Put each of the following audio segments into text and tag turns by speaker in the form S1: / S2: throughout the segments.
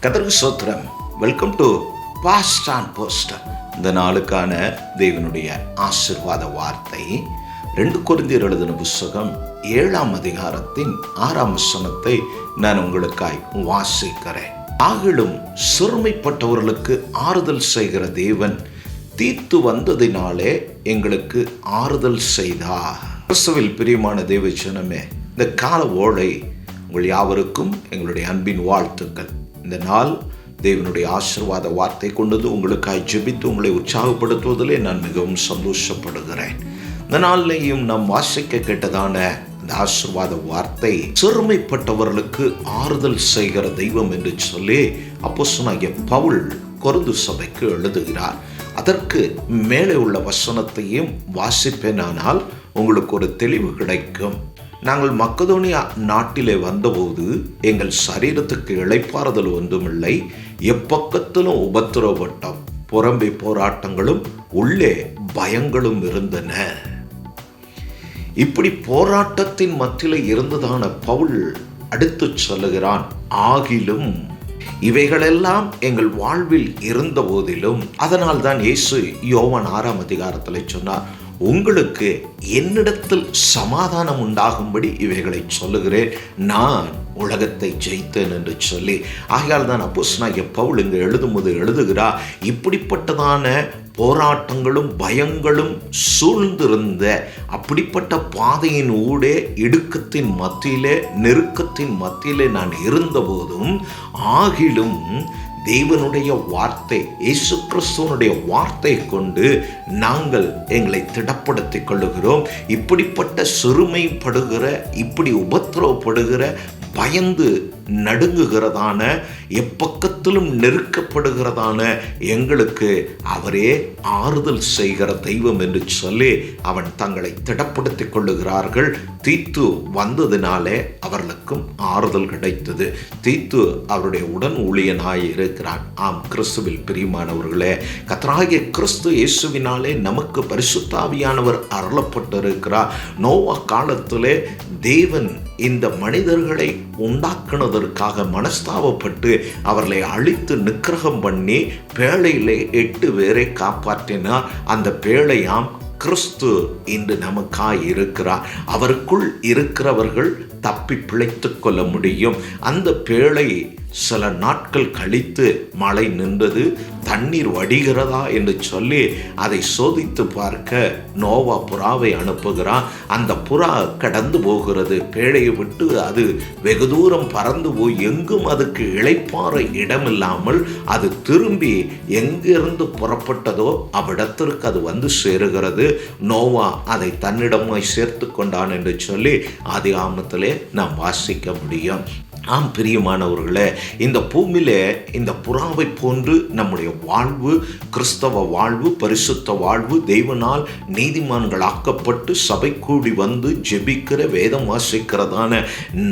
S1: கர்த்தருக்கு ஸ்தோத்திரம். Welcome to fast and poster. இந்த நாளுக்கான தேவனுடைய ஆசீர்வாத வார்த்தை 2 கொரிந்தியர் எழுதின புத்தகம் 7ஆம் அதிகாரத்தின் 6ஆம் வசனத்தை நான் உங்களுக்காய் வாசிக்கிறேன். ஆகிலும் சிறுமைப்பட்டவர்களுக்கு ஆறுதல் செய்கிற தேவன் தீத்து வந்ததினாலே எங்களுக்கு ஆறுதல் செய்தார். கிறிஸ்துவில் பிரியமான தேவ ஜனமே, இந்த கால ஓலை உங்கள் யாவருக்கும் எங்களுடைய அன்பின் வாழ்த்துக்கள். இந்த நாள் தேவனுடைய ஆசீர்வாத வார்த்தை கொண்டது உங்களுக்காய் ஜெபித்து உங்களை உற்சாகப்படுத்துவதிலே நான் மிகவும் சந்தோஷப்படுகிறேன். இந்த நாளிலேயும் நாம் வாசிக்க கேட்டதான இந்த ஆசீர்வாத வார்த்தை சிறுமைப்பட்டவர்களுக்கு ஆறுதல் செய்கிற தெய்வம் என்று சொல்லி அப்போஸ்தலனாகிய பவுல் கொரிந்து சபைக்கு எழுதுகிறார். அதற்கு மேலே உள்ள வசனத்தையும் வாசிப்பேனானால் உங்களுக்கு ஒரு தெளிவு கிடைக்கும். நாங்கள் மக்கதோனியா நாட்டிலே வந்தபோது எங்கள் சரீரத்துக்கு இளைப்பாறுதல் ஒன்றுமில்லை, எப்பக்கத்திலும் உபத்திரவப்பட்டோம், புறம்பே போராட்டங்களும் உள்ளே பயங்களும் இருந்தன. இப்படி போராட்டத்தின் மத்தியிலே இருந்ததான பவுல் அடுத்து சொல்லுகிறான், ஆகிலும் இவைகளெல்லாம் எங்கள் வாழ்வில் இருந்த போதிலும், அதனால் தான் இயேசு யோவான் 6ஆம் அதிகாரத்தில் சொன்னார், உங்களுக்கு என்னிடத்தில் சமாதானம் உண்டாகும்படி இவைகளை சொல்லுகிறேன், நான் உலகத்தை ஜெயித்தேன் என்று சொல்லி. ஆகையால் தான் அப்போஸ்தலனாகிய பவுல் இங்கு எழுதும்போது எழுதுகிறார், இப்படிப்பட்டதான போராட்டங்களும் பயங்களும் சூழ்ந்திருந்த அப்படிப்பட்ட பாதையின் ஊடே இடுக்கத்தின் மத்தியிலே நெருக்கத்தின் மத்தியிலே நான் இருந்தபோதும், ஆகிலும் தேவனுடைய வார்த்தை, இயேசு கிறிஸ்துவனுடைய வார்த்தை கொண்டு நாங்கள் எங்களை திடப்படுத்திக் கொள்ளுகிறோம். இப்படிப்பட்ட சிறுமைப்படுகிற, இப்படி உபத்திரவப்படுகிற, பயந்து நடுங்குகிறதான, எப்பக்கத்திலும் நெருக்கப்படுகிறதான எங்களுக்கு அவரே ஆறுதல் செய்கிற தெய்வம் என்று சொல்லி அவன் தங்களை திடப்படுத்திக் கொள்ளுகிறார்கள். தீத்து வந்ததினாலே அவர்களுக்கும் ஆறுதல் கிடைத்தது. தீத்து அவருடைய உடன் ஊழியனாய் இருக்கிறான். ஆம், கிறிஸ்துவில் பிரியமானவர்களே, கர்த்தராகிய கிறிஸ்து இயேசுவினாலே நமக்கு பரிசுத்த ஆவியானவர் அருளப்பட்டிருக்கிறார். நோவா காலத்திலே தேவன் இந்த மனிதர்களை உண்டாக்குனதற்காக மனஸ்தாபப்பட்டு அவர்களை அழித்து நிக்கிரகம் பண்ணி பேழையிலே 8 பேரை காப்பாற்றினார். அந்த பேழையாம் கிறிஸ்து இன்று நமக்காய் இருக்கிறார். அவருக்குள் இருக்கிறவர்கள் தப்பி பிழைத்துக் கொள்ள முடியும். அந்த பேழை சில நாட்கள் கழித்து மழை நின்றது, தண்ணீர் வடிகிறதா என்று சொல்லி அதை சோதித்து பார்க்க நோவா புறாவை அனுப்புகிறான். அந்த புறா கடந்து போகிறது. பேழையை விட்டு அது வெகு தூரம் பறந்து போய் எங்கும் அதுக்கு இளைப்பாற இடமில்லாமல் அது திரும்பி எங்கிருந்து புறப்பட்டதோ அவ்விடத்திற்கு அது வந்து சேருகிறது. நோவா அதை தன்னிடமாய் சேர்த்து கொண்டான் என்று சொல்லி ஆதியாகமத்திலே நாம் வாசிக்க முடியும். ஆம் பிரியமானவர்களே, இந்த பூமியிலே இந்த புறாவை போன்று நம்முடைய வாழ்வு, கிறிஸ்தவ வாழ்வு, பரிசுத்த வாழ்வு, தேவனால் நீதிமான்களாக்கப்பட்டு சபை கூடி வந்து ஜெபிக்கிற, வேதம் வாசிக்கிறதான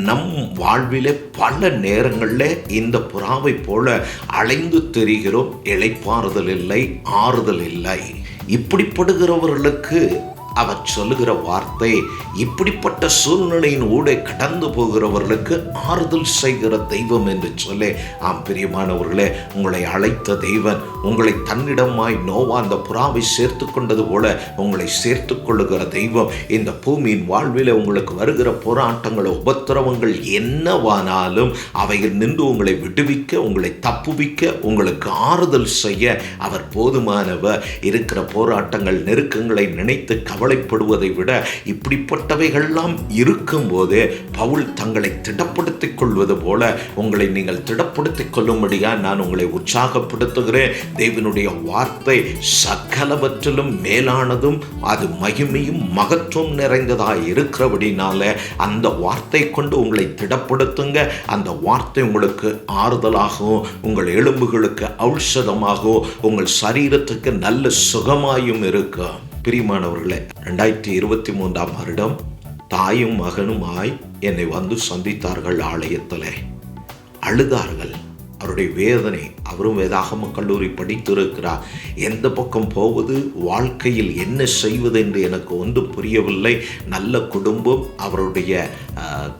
S1: நம் வாழ்விலே பல நேரங்களில் இந்த புறாவை போல அலைந்து திரிகிறோம். இளைப்பாறுதல் இல்லை, ஆறுதல் இல்லை. இப்படிப்படுகிறவர்களுக்கு அவர் சொல்லுகிற வார்த்தை, இப்படிப்பட்ட சூழ்நிலையின் ஊடே கடந்து போகிறவர்களுக்கு ஆறுதல் செய்கிற தெய்வம் என்று சொல்லி, ஆம் பிரியமானவர்களே, உங்களை அழைத்த தெய்வன் உங்களை தன்னிடமாய் நோவா அந்த புறாவை சேர்த்து கொண்டது போல உங்களை சேர்த்து கொள்ளுகிற தெய்வம். இந்த பூமியின் வாழ்வில் உங்களுக்கு வருகிற போராட்டங்கள், உபத்திரவங்கள் என்னவானாலும் அவைகள் நின்று உங்களை விடுவிக்க, உங்களை தப்புவிக்க, உங்களுக்கு ஆறுதல் செய்ய அவர் போதுமானவர். இருக்கிற போராட்டங்கள், நெருக்கங்களை நினைத்து கவலைப்படுவதை விட இப்படிப்பட்டவைகள்லாம் இருக்கும்போது பவுல் தங்களை திடப்படுத்திக் கொள்வது போல உங்களை நீங்கள் திடப்படுத்திக் கொள்ளும்படியா நான் உங்களை உற்சாகப்படுத்துகிறேன். தேவனுடைய வார்த்தை சகலவற்றிலும் மேலானதும் அது மகிமையும் மகத்துவம் நிறைந்ததாக இருக்கிறபடினால அந்த வார்த்தை கொண்டு உங்களை திடப்படுத்துங்க. அந்த வார்த்தை உங்களுக்கு ஆறுதலாகவும், உங்கள் எலும்புகளுக்கு ஔஷதமாகவும், உங்கள் சரீரத்துக்கு நல்ல சுகமாயும் இருக்கும். பிரியமானவர்களே, 2023 வருடம் தாயும் மகனுமாய் என்னை வந்து சந்தித்தார்கள். ஆலயத்தில் அழுதார்கள். அவருடைய வேதனை, அவரும் வேதாகம கல்லூரி படித்திருக்கிறார். எந்த பக்கம் போவது, வாழ்க்கையில் என்ன செய்வது என்று எனக்கு ஒன்றும் புரியவில்லை. நல்ல குடும்பம், அவருடைய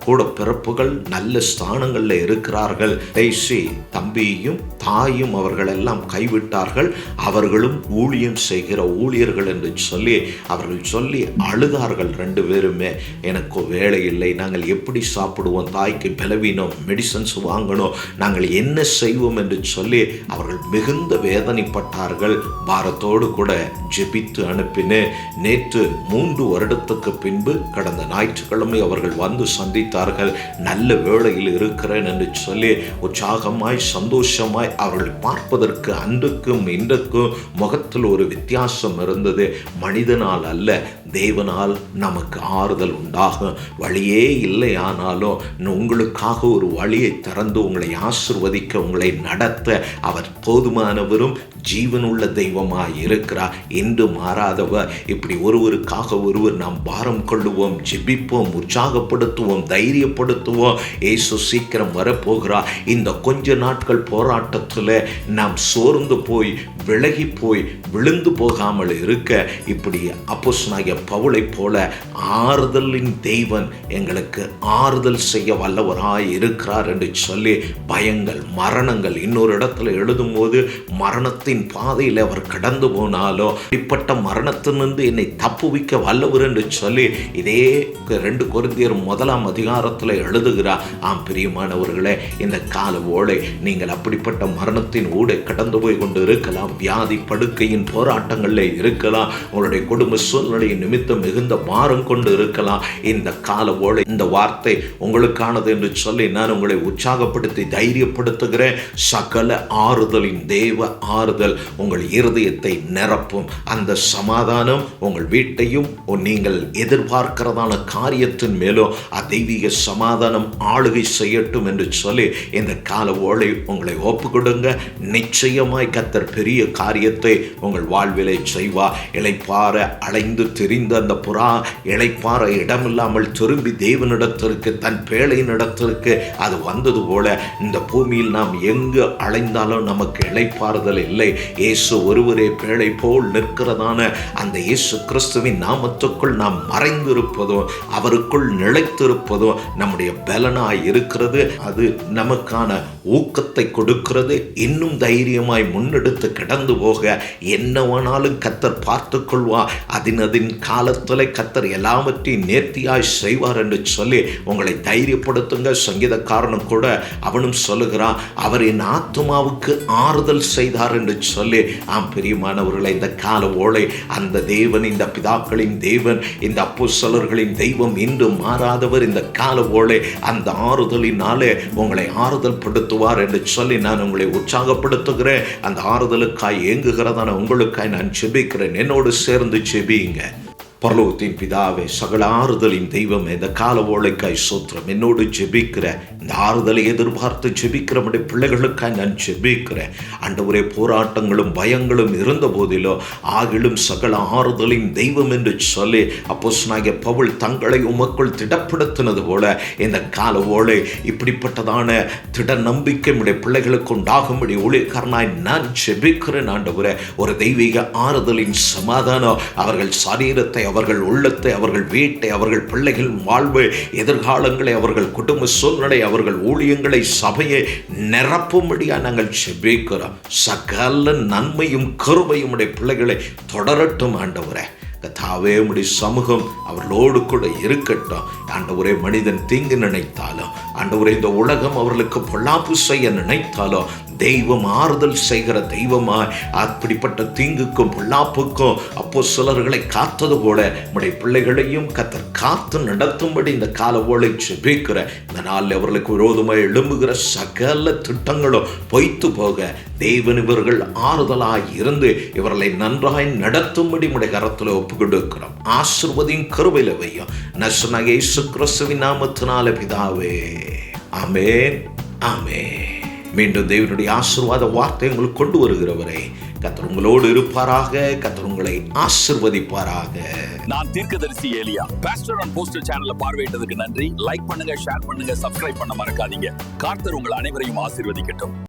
S1: கூட பிறப்புகள் நல்ல ஸ்தானங்களில் இருக்கிறார்கள். கடைசி தம்பியும் தாயும் அவர்கள் எல்லாம் கைவிட்டார்கள். அவர்களும் ஊழியம் செய்கிற ஊழியர்கள் என்று சொல்லி அவர்கள் சொல்லி அழுதார்கள். 2 பேருமே, எனக்கு வேலை இல்லை, நாங்கள் எப்படி சாப்பிடுவோம், தாய்க்கு பலவீனம், மெடிசன்ஸ் வாங்கணும், நாங்கள் என்ன செய்வோம் என்று சொல்லி அவர்கள் மிகுந்த வேதனைப்பட்டார்கள். பாரத்தோடு கூட ஜெபித்து அனுப்பினேன். நேற்று 3 வருடத்துக்கு பின்பு கடந்த ஞாயிற்றுக்கிழமை அவர்கள் வந்து சந்தித்தார்கள். நல்ல வேளையில் இருக்கிறேன் என்று சொல்லி உற்சாகமாய் சந்தோஷமாய் அவர்கள் பார்ப்பதற்கு அன்றுக்கும் இன்றைக்கும் முகத்தில் ஒரு வித்தியாசம் இருந்தது. மனிதனால் அல்ல, தேவனால் நமக்கு ஆறுதல் உண்டாகும். வழியே இல்லை, ஆனாலும் உங்களுக்காக ஒரு வழியை திறந்து உங்களை ஆசிர்வதிக்க, உங்களை நடத்த அவர் போதுமானவரும் ஜீவனுள்ள தெய்வமாய் இருக்கிறார். இன்று மாறாதவர். இப்படி ஒருவருக்காக ஒருவர் நாம் பாரம் கொள்ளுவோம், ஜெபிப்போம், உற்சாகப்படுத்துவோம், தைரியப்படுத்துவோம். இயேசு சீக்கிரம் வரப்போகிறார். இந்த கொஞ்ச நாட்கள் போராட்டத்தில் நாம் சோர்ந்து போய், விலகி போய், விழுந்து போகாமல் இருக்க, இப்படி அப்போஸ்தலனாகிய பவுலை போல ஆறுதலின் தெய்வன் எங்களுக்கு ஆறுதல் செய்ய வல்லவராய் இருக்கிறார் என்று சொல்லி பயங்கள், மரணங்கள், இன்னொரு இடத்துல எழுதும்போது மரணத்தின் பாதையில் அவர் கடந்து போனாலோ இப்பட்ட மரணத்திலிருந்து என்னை தப்புவிக்க வல்லவர் என்று சொல்லி இதே 2 கொரிந்தியர் 1 அதிகாரத்தில் எழுதுகிறார். ஆம் பிரியமானவர்களே, இந்த கால ஓலை நீங்கள் அப்படிப்பட்ட மரணத்தின் ஊடே கடந்து போய் கொண்டு இருக்கலாம். வியாதி படுக்கையின் போராட்டங்களில் இருக்கலாம். உங்களுடைய குடும்ப சூழ்நிலையின் நிமித்தம் மிகுந்த பாரம் கொண்டு இருக்கலாம். இந்த கால ஓலை, இந்த வார்த்தை உங்களுக்கானது என்று சொல்லி நான் உங்களை உற்சாகப்படுத்தி தைரியப்படுத்துகிறேன். சகல ஆறுதலின் தேவ ஆறுதல் உங்கள் இருதயத்தை நிரப்பும். அந்த சமாதானம் உங்கள் வீட்டையும் நீங்கள் எதிர்பார்க்கிறதான காரியத்தின் மேலும் தெய்வீக சமாதானம் ஆளுகை செய்யட்டும் என்று சொல்லி இந்த கால ஓலை உங்களை ஒப்பு கொடுங்க. நிச்சயமாய் கர்த்தர் பெரிய காரியத்தை உங்கள் வாழ்விலை செய்வார். இளைப்பாற அலைந்து திரிந்த அந்த புறா இளைப்பாற இடமில்லாமல் திரும்பி தேவனிடத்திற்கு, தன் பேழையினிடத்திற்கு அது வந்தது போல இந்த பூமியில் நாம் எங்கு அலைந்தாலும் நமக்கு இளைப்பாறுதல் இல்லை. இயேசு ஒருவரே பேழை போல் நிற்கிறதான அந்த இயேசு கிறிஸ்துவின் நாமத்துக்குள் நாம் மறைந்திருப்பதும் அவருக்குள் நிலைத்திருப்பதும் நம்முடைய பலனாய் இருக்கிறது. அது நமக்கான ஊக்கத்தை கொடுக்கிறது. இன்னும் தைரியமாய் முன்னெடுத்து கடந்து போக என்னவானாலும் கர்த்தர் பார்த்து கொள்வார். அதின் காலத்தில் கர்த்தர் எல்லாவற்றையும் நேர்த்தியாய் செய்வார் என்று சொல்லி உங்களை தைரியப்படுத்துங்க. சங்கீதக்காரனும் கூட அவனும் சொல்லுகிறான், அவர் என் ஆத்துமாவுக்கு ஆறுதல் செய்தார் என்று சொல்லி. ஆம் பிரியமானவர்களை, இந்த கால ஓலை அந்த தேவன், இந்த பிதாக்களின் தேவன், இந்த அப்போஸ்தலர்களின் தெய்வம், இன்று மாறாதவர். இந்த கால ஓலை அந்த ஆறுதலினாலே உங்களை ஆறுதல் படுத்துவார் என்று சொல்லி நான் உங்களை உற்சாகப்படுத்துகிறேன். அந்த ஆறுதலுக்காய் ஏங்குகிறதான உங்களுக்காய் நான் ஜெபிக்கிறேன். என்னோடு சேர்ந்து ஜெபியுங்க. பரலோகத்தின் பிதாவே, சகல ஆறுதலின் தெய்வமே, இந்த கால ஓளைக்காய் சோத்திரம். என்னோடு ஜெபிக்கிற இந்த ஆறுதலை எதிர்பார்த்து ஜெபிக்கிற நம்முடைய பிள்ளைகளுக்காய் நான் ஜெபிக்கிறேன். ஆண்டவரே, போராட்டங்களும் பயங்களும் இருந்த போதிலோ ஆகிலும் சகல ஆறுதலின் தெய்வம் என்று சொல்லி அப்போஸ்தலனாகிய பவுல் தங்களை உமக்குள் திடப்படுத்தினது போல இந்த கால ஓளை இப்படிப்பட்டதான திட நம்பிக்கை நம்முடைய பிள்ளைகளுக்கு உண்டாகும்படி ஊழியக்காரனாய் நான் ஜெபிக்கிறேன். ஆண்டவரே, ஒரு தெய்வீக ஆறுதலின் சமாதானம் அவர்கள் சரீரத்தை, அவர்கள் உள்ளத்தை, அவர்கள் வீட்டை, அவர்கள் பிள்ளைகள் வாழ்வு, எதிர்காலங்களை, அவர்கள் குடும்ப சூழ்நிலை, அவர்கள் ஊழியங்களை, சபையை நிரப்பும்படியா நாங்கள் ஜெபிக்கிறோம். சகல நன்மையும் கிருபையும் உடைய பிள்ளைகளை தொடரட்டும். ஆண்டவரே, கர்த்தாவே, உம்முடைய சமூகம் அவர்களோடு கூட இருக்கட்டும். ஆண்டவரே, மனிதன் தீங்கு நினைத்தாலும், ஆண்டவரே, இந்த உலகம் அவர்களுக்கு பொல்லாப்பு செய்ய நினைத்தாலும், தெய்வம் ஆறுதல் செய்கிற தெய்வமாய் அப்படிப்பட்ட தீங்குக்கும் பொல்லாப்புக்கும் அப்போஸ்தலர்களை காத்தது போல நம்முடைய பிள்ளைகளையும் கர்த்தர் காத்து நடத்தும்படி இந்த கால ஓளை ஜெபிக்கிற இந்த நாளில் அவர்களுக்கு விரோதமாக எழும்புகிற சகல திட்டங்களும் பொய்த்து போக தேவன் இவர்கள் ஆறுதலாய் இருந்து இவர்களை நன்றாய் நடத்தும்படி நம்முடைய கரத்தில் ஒப்பு கொடுக்கிறோம். ஆசீர்வதியும் கிருபையில வையும். நசனாகிய இயேசு கிறிஸ்துவின் நாமத்தினாலே பிதாவே, ஆமென், ஆமென். மீண்டும் தேவனுடைய ஆசீர்வாத வார்த்தை உங்களுக்கு கொண்டு வருகிறவரை கர்த்தர் உங்களோடு இருப்பாராக. கர்த்தர் உங்களை ஆசீர்வதிப்பாராக.
S2: நான் தீர்க்கதரிசி ஏலியா. பாஸ்டர் அண்ட் போஸ்டர் சேனலை பார்வையிட்டதுக்கு நன்றி. லைக் பண்ணுங்க, ஷேர் பண்ணுங்க, சப்ஸ்கிரைப் பண்ண மறக்காதீங்க. கர்த்தர் உங்கள் அனைவரையும் ஆசீர்வதிக்கட்டும்.